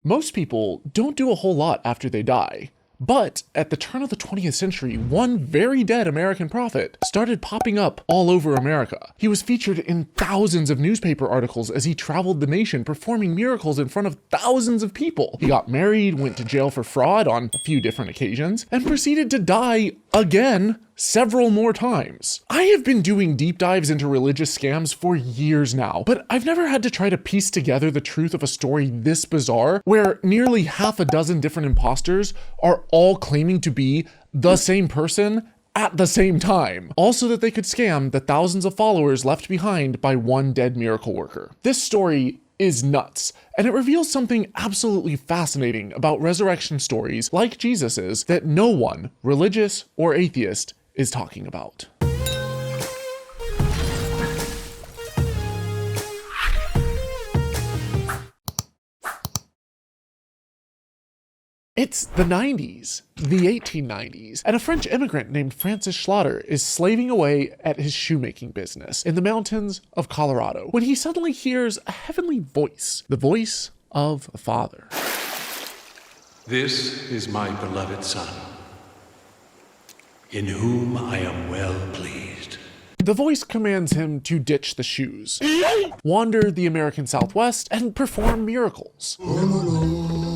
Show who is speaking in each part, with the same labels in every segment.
Speaker 1: Most people don't do a whole lot after they die. But at the turn of the 20th century, one very dead American prophet started popping up all over America. He was featured in thousands of newspaper articles as he traveled the nation performing miracles in front of thousands of people. He got married, went to jail for fraud on a few different occasions, and proceeded to die again several more times. I have been doing deep dives into religious scams for years now, but I've never had to try to piece together the truth of a story this bizarre, where nearly half a dozen different imposters are all claiming to be the same person at the same time, also that they could scam the thousands of followers left behind by one dead miracle worker. This story is nuts, and it reveals something absolutely fascinating about resurrection stories like Jesus's that no one, religious or atheist, is talking about. It's the 90s, the 1890s, and a French immigrant named Francis Schlatter is slaving away at his shoemaking business in the mountains of Colorado when he suddenly hears a heavenly voice, the voice of a father.
Speaker 2: This is my beloved son, in whom I am well pleased.
Speaker 1: The voice commands him to ditch the shoes, wander the American Southwest, and perform miracles.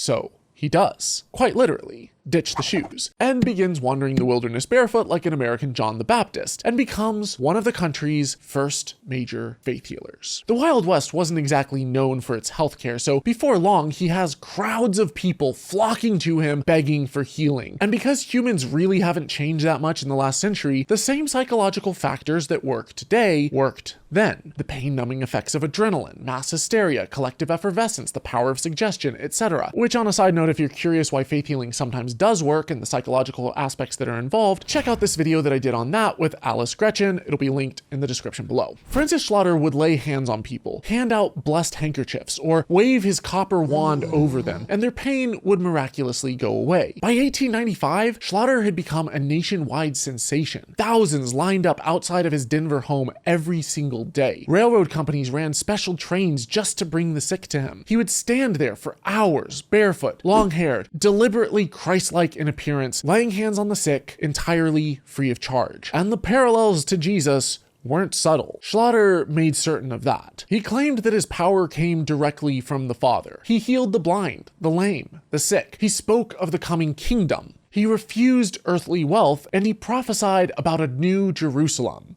Speaker 1: So he does, quite literally, ditch the shoes, and begins wandering the wilderness barefoot like an American John the Baptist, and becomes one of the country's first major faith healers. The Wild West wasn't exactly known for its healthcare, so before long he has crowds of people flocking to him begging for healing. And because humans really haven't changed that much in the last century, the same psychological factors that work today worked then. The pain-numbing effects of adrenaline, mass hysteria, collective effervescence, the power of suggestion, etc. Which, on a side note, if you're curious why faith healing sometimes does work and the psychological aspects that are involved, check out this video that I did on that with Alice Gretchen. It'll be linked in the description below. Francis Schlatter would lay hands on people, hand out blessed handkerchiefs, or wave his copper wand over them, and their pain would miraculously go away. By 1895, Schlatter had become a nationwide sensation. Thousands lined up outside of his Denver home every single day. Railroad companies ran special trains just to bring the sick to him. He would stand there for hours, barefoot, long-haired, deliberately Christ-like in appearance, laying hands on the sick entirely free of charge. And the parallels to Jesus weren't subtle. Schlatter made certain of that. He claimed that his power came directly from the Father. He healed the blind, the lame, the sick. He spoke of the coming kingdom. He refused earthly wealth, and he prophesied about a new Jerusalem.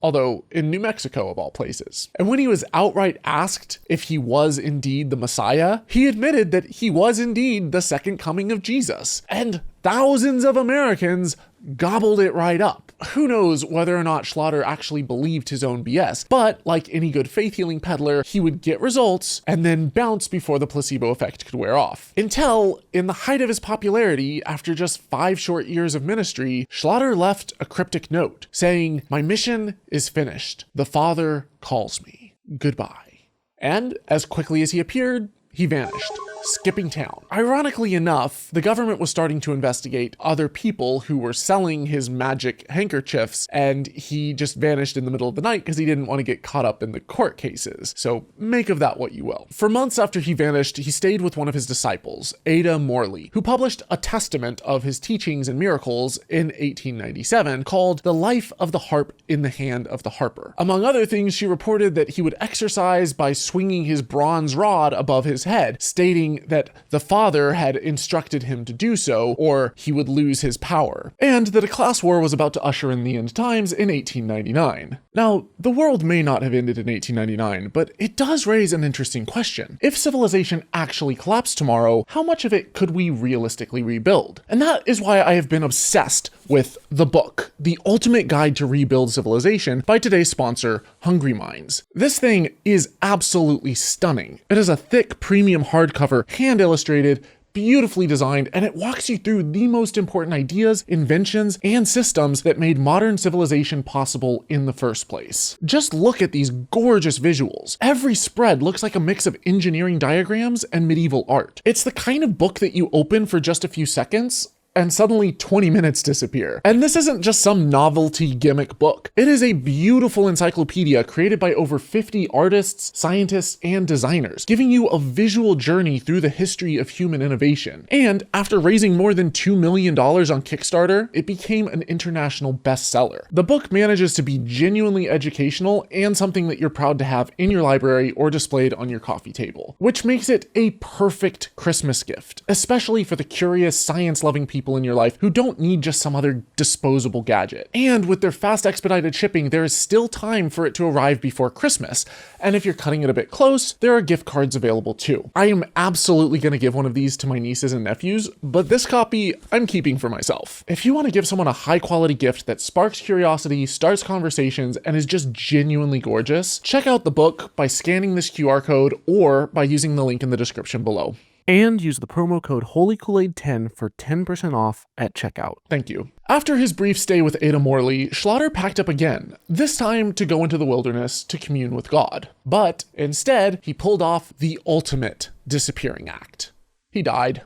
Speaker 1: Although in New Mexico of all places. And when he was outright asked if he was indeed the Messiah, he admitted that he was indeed the second coming of Jesus. And thousands of Americans gobbled it right up. Who knows whether or not Schlatter actually believed his own BS, but like any good faith healing peddler, he would get results and then bounce before the placebo effect could wear off. Until, in the height of his popularity, after just 5 short years of ministry, Schlatter left a cryptic note saying, "My mission is finished. The Father calls me. Goodbye." And as quickly as he appeared, he vanished, skipping town. Ironically enough, the government was starting to investigate other people who were selling his magic handkerchiefs, and he just vanished in the middle of the night because he didn't want to get caught up in the court cases. So make of that what you will. For months after he vanished, he stayed with one of his disciples, Ada Morley, who published a testament of his teachings and miracles in 1897 called The Life of the Harp in the Hand of the Harper. Among other things, she reported that he would exercise by swinging his bronze rod above his head, stating that the Father had instructed him to do so, or he would lose his power, and that a class war was about to usher in the end times in 1899. Now, the world may not have ended in 1899, but it does raise an interesting question. If civilization actually collapsed tomorrow, how much of it could we realistically rebuild? And that is why I have been obsessed with the book, The Ultimate Guide to Rebuild Civilization, by today's sponsor, Hungry Minds. This thing is absolutely stunning. It is a thick premium hardcover, hand illustrated, beautifully designed, and it walks you through the most important ideas, inventions, and systems that made modern civilization possible in the first place. Just look at these gorgeous visuals. Every spread looks like a mix of engineering diagrams and medieval art. It's the kind of book that you open for just a few seconds and suddenly 20 minutes disappear. And this isn't just some novelty gimmick book. It is a beautiful encyclopedia created by over 50 artists, scientists, and designers, giving you a visual journey through the history of human innovation. And after raising more than $2 million on Kickstarter, it became an international bestseller. The book manages to be genuinely educational and something that you're proud to have in your library or displayed on your coffee table, which makes it a perfect Christmas gift, especially for the curious, science-loving people in your life who don't need just some other disposable gadget. And with their fast expedited shipping, there is still time for it to arrive before Christmas. And if you're cutting it a bit close, there are gift cards available too. I am absolutely going to give one of these to my nieces and nephews, but this copy I'm keeping for myself. If you want to give someone a high quality gift that sparks curiosity, starts conversations, and is just genuinely gorgeous, check out the book by scanning this QR code or by using the link in the description below.
Speaker 3: And use the promo code HolyKool-Aid10 for 10% off at checkout.
Speaker 1: Thank you. After his brief stay with Ada Morley, Schlatter packed up again, this time to go into the wilderness to commune with God. But instead, he pulled off the ultimate disappearing act. He died.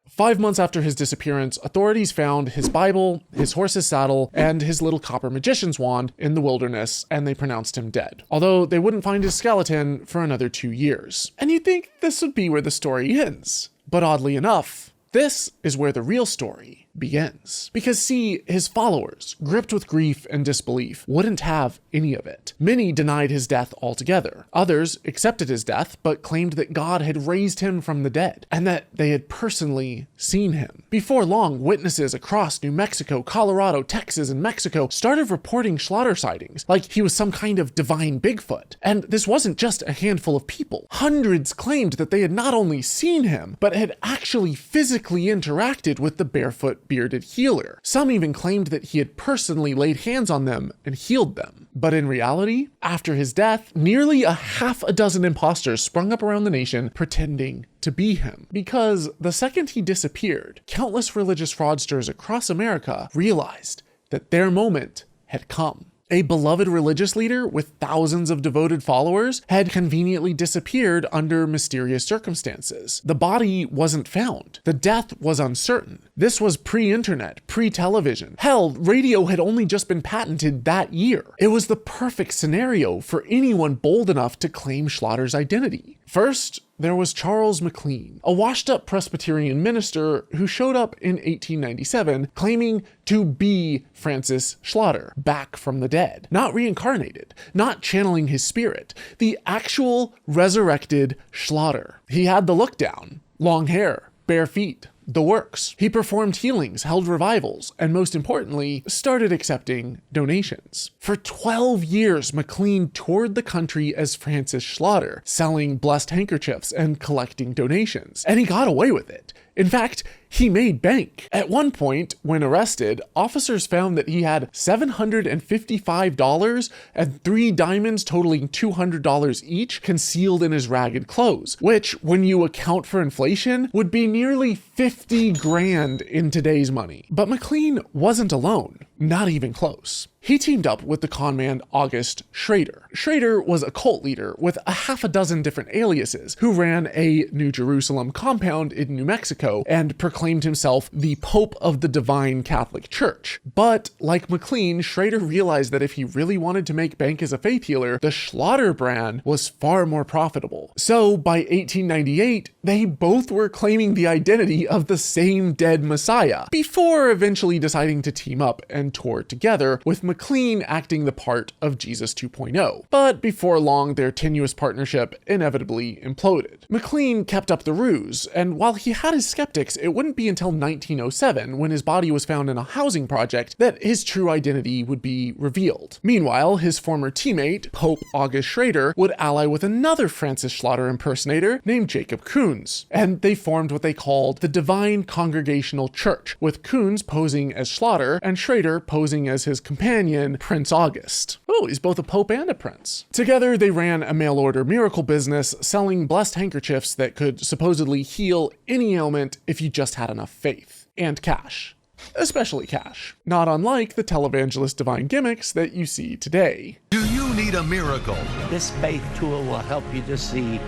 Speaker 1: 5 months after his disappearance, authorities found his Bible, his horse's saddle, and his little copper magician's wand in the wilderness, and they pronounced him dead. Although they wouldn't find his skeleton for another 2 years. And you'd think this would be where the story ends. But oddly enough, this is where the real story begins. Because see, his followers, gripped with grief and disbelief, wouldn't have any of it. Many denied his death altogether. Others accepted his death, but claimed that God had raised him from the dead, and that they had personally seen him. Before long, witnesses across New Mexico, Colorado, Texas, and Mexico started reporting Schlatter sightings, like he was some kind of divine Bigfoot. And this wasn't just a handful of people. Hundreds claimed that they had not only seen him, but had actually physically interacted with the barefoot bearded healer. Some even claimed that he had personally laid hands on them and healed them. But in reality, after his death, nearly a half a dozen imposters sprung up around the nation pretending to be him. Because the second he disappeared, countless religious fraudsters across America realized that their moment had come. A beloved religious leader with thousands of devoted followers had conveniently disappeared under mysterious circumstances. The body wasn't found. The death was uncertain. This was pre-internet, pre-television. Hell, radio had only just been patented that year. It was the perfect scenario for anyone bold enough to claim Schlatter's identity. First, there was Charles McLean, a washed-up Presbyterian minister who showed up in 1897 claiming to be Francis Schlatter, back from the dead. Not reincarnated, not channeling his spirit, the actual resurrected Schlatter. He had the look down, long hair, bare feet, the works. He performed healings, held revivals, and most importantly, started accepting donations. For 12 years, McLean toured the country as Francis Schlatter, selling blessed handkerchiefs and collecting donations. And he got away with it. In fact, he made bank. At one point, when arrested, officers found that he had $755 and 3 diamonds totaling $200 each concealed in his ragged clothes, which, when you account for inflation, would be nearly 50 grand in today's money. But McLean wasn't alone, not even close. He teamed up with the conman August Schrader. Schrader was a cult leader with a half a dozen different aliases who ran a New Jerusalem compound in New Mexico and proclaimed himself the Pope of the Divine Catholic Church. But like McLean, Schrader realized that if he really wanted to make bank as a faith healer, the Schlatter brand was far more profitable. So by 1898, they both were claiming the identity of the same dead Messiah, before eventually deciding to team up and tour together, with McLean acting the part of Jesus 2.0. But before long, their tenuous partnership inevitably imploded. McLean kept up the ruse, and while he had his skeptics, it wouldn't be until 1907, when his body was found in a housing project, that his true identity would be revealed. Meanwhile, his former teammate, Pope August Schrader, would ally with another Francis Schlatter impersonator named Jacob Koons, and they formed what they called the Divine Congregational Church, with Koons posing as Schlatter and Schrader posing as his companion, Prince August. Oh, he's both a pope and a prince. Together, they ran a mail-order miracle business selling blessed handkerchiefs that could supposedly heal any ailment if you just had enough faith and cash. Especially cash. Not unlike the televangelist divine gimmicks that you see today.
Speaker 4: Do you need a miracle?
Speaker 5: This faith tool will help you to see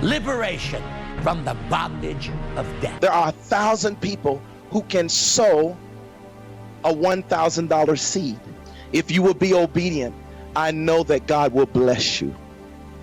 Speaker 5: liberation from the bondage of death.
Speaker 6: There are 1,000 people
Speaker 4: who can sow a $1,000 seed. If you will be obedient, I know that God will bless you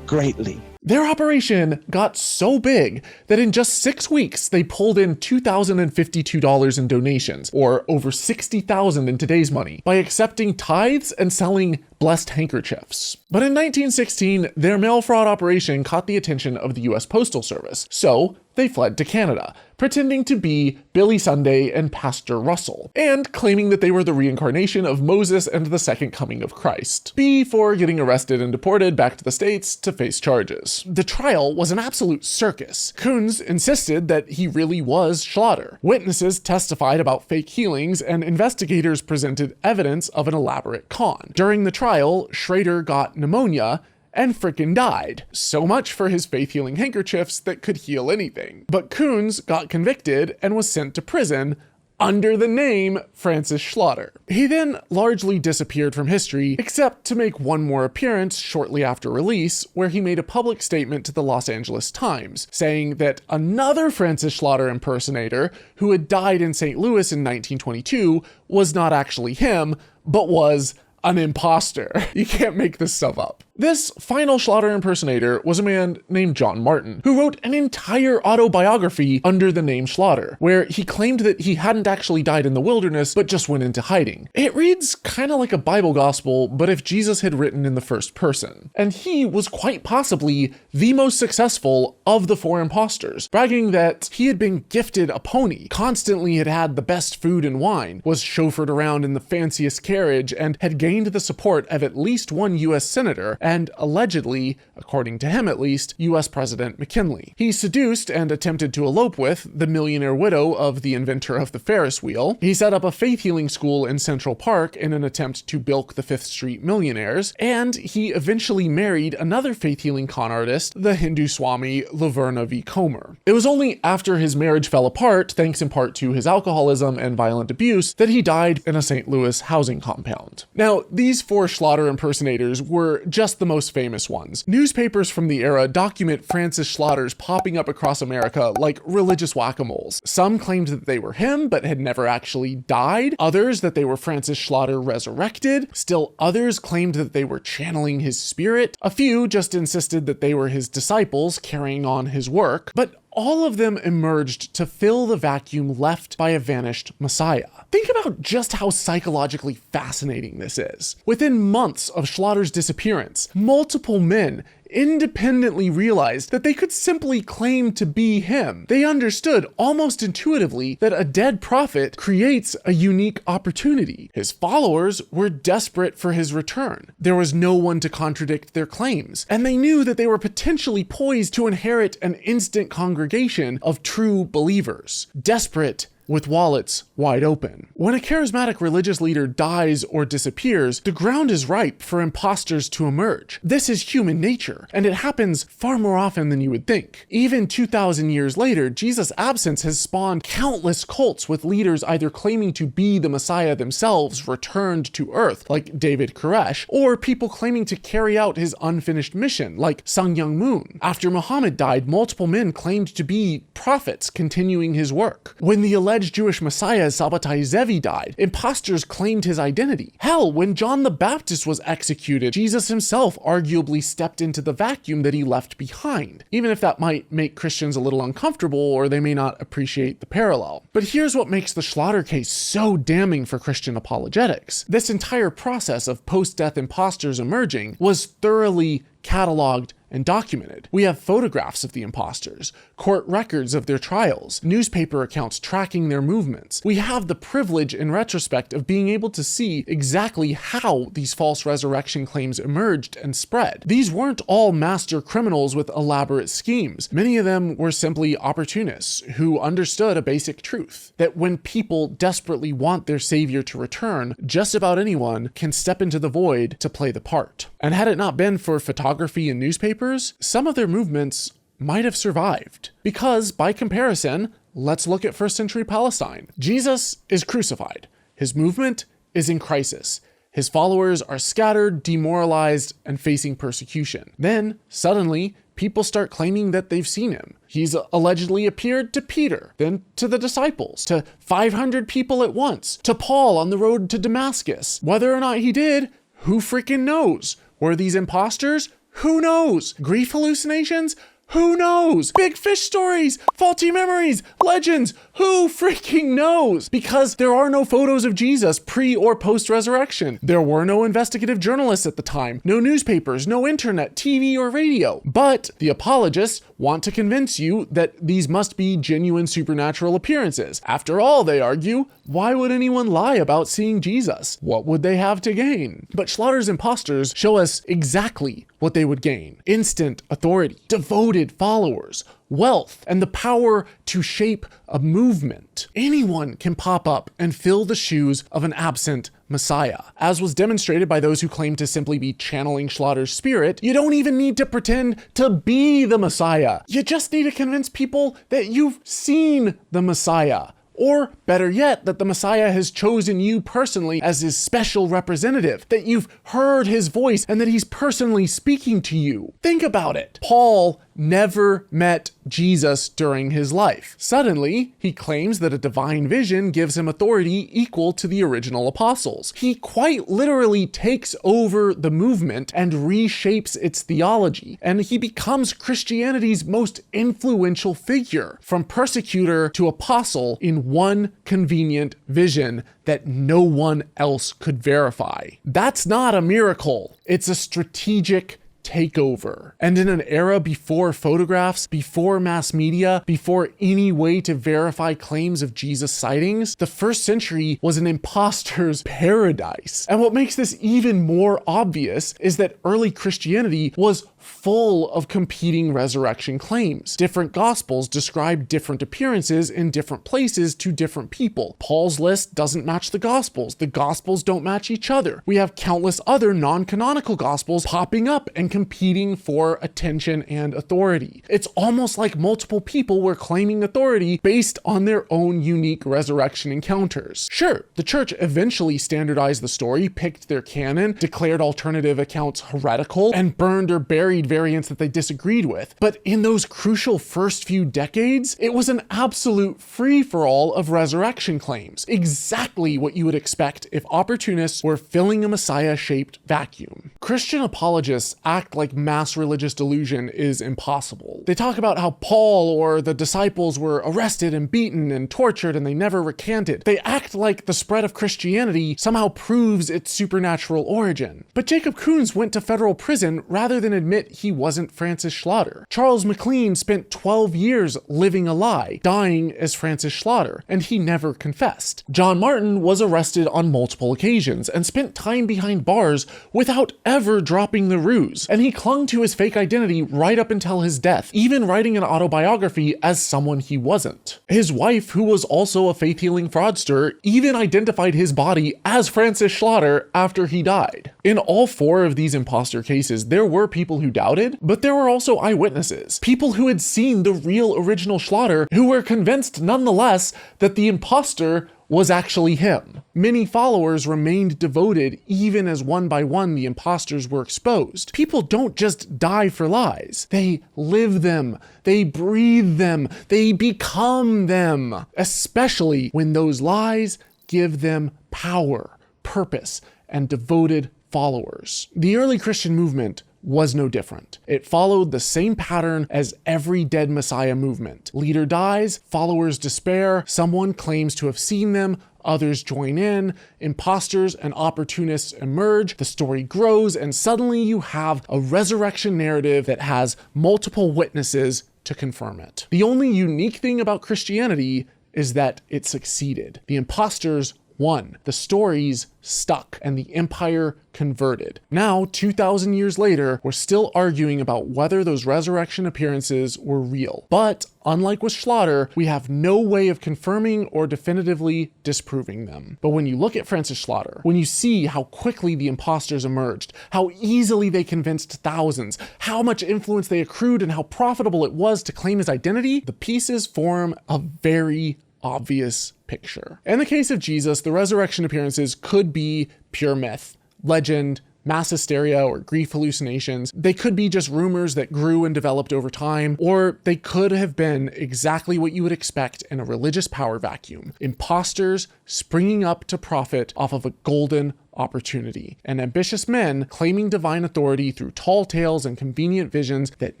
Speaker 4: greatly.
Speaker 1: Their operation got so big that in just 6 weeks, they pulled in $2,052 in donations, or over $60,000 in today's money, by accepting tithes and selling blessed handkerchiefs. But in 1916, their mail fraud operation caught the attention of the US Postal Service, so they fled to Canada, pretending to be Billy Sunday and Pastor Russell, and claiming that they were the reincarnation of Moses and the second coming of Christ, before getting arrested and deported back to the States to face charges. The trial was an absolute circus. Coons insisted that he really was Schlatter. Witnesses testified about fake healings, and investigators presented evidence of an elaborate con. During the trial, Schrader got pneumonia and frickin' died. So much for his faith-healing handkerchiefs that could heal anything. But Coons got convicted and was sent to prison under the name Francis Schlatter. He then largely disappeared from history, except to make one more appearance shortly after release, where he made a public statement to the Los Angeles Times, saying that another Francis Schlatter impersonator, who had died in St. Louis in 1922, was not actually him, but was an imposter. You can't make this stuff up. This final Schlatter impersonator was a man named John Martin, who wrote an entire autobiography under the name Schlatter, where he claimed that he hadn't actually died in the wilderness, but just went into hiding. It reads kind of like a Bible gospel, but if Jesus had written in the first person. And he was quite possibly the most successful of the 4 imposters, bragging that he had been gifted a pony, constantly had had the best food and wine, was chauffeured around in the fanciest carriage, and had gained the support of at least one US senator, and allegedly, according to him at least, US President McKinley. He seduced and attempted to elope with the millionaire widow of the inventor of the Ferris wheel. He set up a faith healing school in Central Park in an attempt to bilk the Fifth Street millionaires, and he eventually married another faith healing con artist, the Hindu Swami Laverna V. Comer. It was only after his marriage fell apart, thanks in part to his alcoholism and violent abuse, that he died in a St. Louis housing compound. Now, these 4 Schlatter impersonators were just the most famous ones. Newspapers from the era document Francis Schlatters popping up across America like religious whack-a-moles. Some claimed that they were him, but had never actually died. Others that they were Francis Schlatter resurrected. Still others claimed that they were channeling his spirit. A few just insisted that they were his disciples carrying on his work. But all of them emerged to fill the vacuum left by a vanished Messiah. Think about just how psychologically fascinating this is. Within months of Schlatter's disappearance, multiple men independently realized that they could simply claim to be him. They understood almost intuitively that a dead prophet creates a unique opportunity. His followers were desperate for his return. There was no one to contradict their claims, and they knew that they were potentially poised to inherit an instant congregation of true believers, desperate with wallets wide open. When a charismatic religious leader dies or disappears, the ground is ripe for imposters to emerge. This is human nature, and it happens far more often than you would think. Even 2,000 years later, Jesus' absence has spawned countless cults with leaders either claiming to be the Messiah themselves returned to Earth, like David Koresh, or people claiming to carry out his unfinished mission, like Sun Myung Moon. After Muhammad died, multiple men claimed to be prophets continuing his work. When the alleged Jewish Messiah Sabbatai Zevi died, imposters claimed his identity. Hell, when John the Baptist was executed, Jesus himself arguably stepped into the vacuum that he left behind, even if that might make Christians a little uncomfortable or they may not appreciate the parallel. But here's what makes the Schlatter case so damning for Christian apologetics. This entire process of post-death imposters emerging was thoroughly cataloged and documented. We have photographs of the imposters, court records of their trials, newspaper accounts tracking their movements. We have the privilege in retrospect of being able to see exactly how these false resurrection claims emerged and spread. These weren't all master criminals with elaborate schemes. Many of them were simply opportunists who understood a basic truth, that when people desperately want their savior to return, just about anyone can step into the void to play the part. And had it not been for photography and newspapers, some of their movements might have survived. Because, by comparison, let's look at first century Palestine. Jesus is crucified. His movement is in crisis. His followers are scattered, demoralized, and facing persecution. Then, suddenly, people start claiming that they've seen him. He's allegedly appeared to Peter, then to the disciples, to 500 people at once, to Paul on the road to Damascus. Whether or not he did, who freaking knows? Were these imposters? Who knows? Grief hallucinations? Who knows? Big fish stories, faulty memories, legends, who freaking knows? Because there are no photos of Jesus pre or post resurrection. There were no investigative journalists at the time, no newspapers, no internet, TV, or radio. But the apologists want to convince you that these must be genuine supernatural appearances. After all, they argue, why would anyone lie about seeing Jesus? What would they have to gain? But Schlatter's imposters show us exactly what they would gain: instant authority, devoted followers, wealth, and the power to shape a movement. Anyone can pop up and fill the shoes of an absent Messiah. As was demonstrated by those who claim to simply be channeling Schlatter's spirit, you don't even need to pretend to be the Messiah. You just need to convince people that you've seen the Messiah. Or better yet, that the Messiah has chosen you personally as his special representative, that you've heard his voice and that he's personally speaking to you. Think about it. Paul never met Jesus during his life. Suddenly, he claims that a divine vision gives him authority equal to the original apostles. He quite literally takes over the movement and reshapes its theology, and he becomes Christianity's most influential figure, from persecutor to apostle, in one convenient vision that no one else could verify. That's not a miracle. It's a strategic takeover. And in an era before photographs, before mass media, before any way to verify claims of Jesus sightings, the first century was an imposter's paradise. And what makes this even more obvious is that early Christianity was full of competing resurrection claims. Different gospels describe different appearances in different places to different people. Paul's list doesn't match the gospels. The gospels don't match each other. We have countless other non-canonical gospels popping up and competing for attention and authority. It's almost like multiple people were claiming authority based on their own unique resurrection encounters. Sure, the church eventually standardized the story, picked their canon, declared alternative accounts heretical, and burned or buried variants that they disagreed with. But in those crucial first few decades, it was an absolute free-for-all of resurrection claims. Exactly what you would expect if opportunists were filling a Messiah-shaped vacuum. Christian apologists act like mass religious delusion is impossible. They talk about how Paul or the disciples were arrested and beaten and tortured and they never recanted. They act like the spread of Christianity somehow proves its supernatural origin. But Jacob Koons went to federal prison rather than admit he wasn't Francis Schlatter. Charles McLean spent 12 years living a lie, dying as Francis Schlatter, and he never confessed. John Martin was arrested on multiple occasions and spent time behind bars without ever dropping the ruse, and he clung to his fake identity right up until his death, even writing an autobiography as someone he wasn't. His wife, who was also a faith-healing fraudster, even identified his body as Francis Schlatter after he died. In all four of these imposter cases, there were people who doubted, but there were also eyewitnesses, people who had seen the real original Schlatter, who were convinced nonetheless that the imposter was actually him. Many followers remained devoted even as one by one the imposters were exposed. People don't just die for lies. They live them, they breathe them, they become them, especially when those lies give them power, purpose, and devoted followers. The early Christian movement was no different. It followed the same pattern as every dead Messiah movement. Leader dies, followers despair, someone claims to have seen them, others join in, imposters and opportunists emerge, the story grows, and suddenly you have a resurrection narrative that has multiple witnesses to confirm it. The only unique thing about Christianity is that it succeeded. The imposters won, the stories stuck, and the empire converted. Now, 2,000 years later, we're still arguing about whether those resurrection appearances were real. But unlike with Schlatter, we have no way of confirming or definitively disproving them. But when you look at Francis Schlatter, when you see how quickly the imposters emerged, how easily they convinced thousands, how much influence they accrued, and how profitable it was to claim his identity, the pieces form a very obvious picture. In the case of Jesus, the resurrection appearances could be pure myth, legend, mass hysteria or grief hallucinations. They could be just rumors that grew and developed over time, or they could have been exactly what you would expect in a religious power vacuum. Imposters springing up to profit off of a golden opportunity, and ambitious men claiming divine authority through tall tales and convenient visions that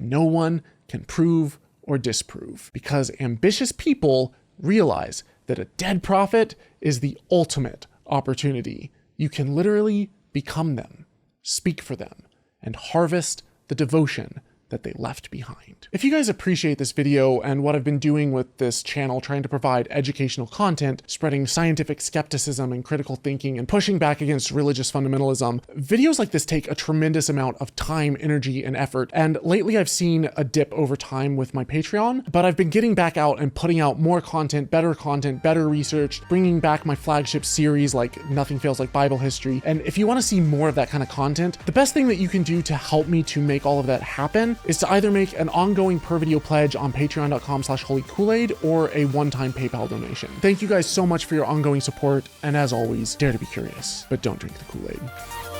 Speaker 1: no one can prove or disprove. Because ambitious people realize that a dead prophet is the ultimate opportunity. You can literally become them, speak for them, and harvest the devotion that they left behind. If you guys appreciate this video and what I've been doing with this channel, trying to provide educational content, spreading scientific skepticism and critical thinking, and pushing back against religious fundamentalism, videos like this take a tremendous amount of time, energy, and effort. And lately I've seen a dip over time with my Patreon, but I've been getting back out and putting out more content, better research, bringing back my flagship series like Nothing Fails Like Bible History. And if you want to see more of that kind of content, the best thing that you can do to help me to make all of that happen is to either make an ongoing per video pledge on patreon.com/holykoolaid or a one-time PayPal donation. Thank you guys so much for your ongoing support, and as always, dare to be curious, but don't drink the Kool-Aid.